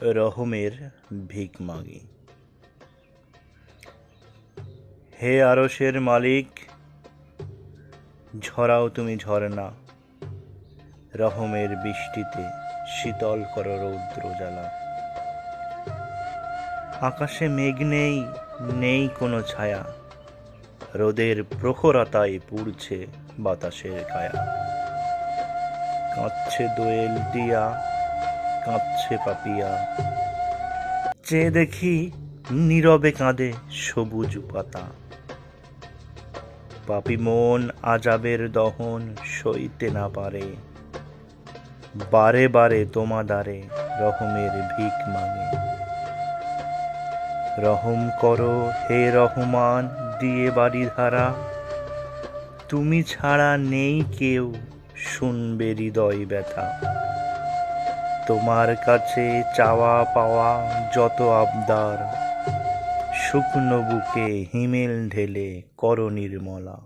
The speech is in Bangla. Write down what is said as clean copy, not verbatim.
রহমের ভিক মাগি। হে আরশের মালিক, ঝরাও তুমি ঝরনা, রহমের বৃষ্টিতে শীতল করো রৌদ্র জ্বালা। আকাশে মেঘ নেই, নেই কোনো ছায়া, রোদের প্রখরতায় পুড়ছে বাতাসের কায়া। কাঁদছে দোয়েল টিয়া, কাঁদছে পাপিয়া, চেয়ে দেখি নীরবে কাঁদে সবুজ পাতা। পাপী মন আজাবের দহন সইতে না পারে, বারে বারে তোমাদারে রহমের ভিক মাগে। রহম করো হে রহমান, দিয়ে বাড়ি ধারা, তুমি ছাড়া নেই কেউ শুনবে হৃদয় ব্যথা। তোমার কাছে চাওয়া পাওয়া যত আবদার, শুকনো বুকে হিমেল ঢেলে করো নির্মলা।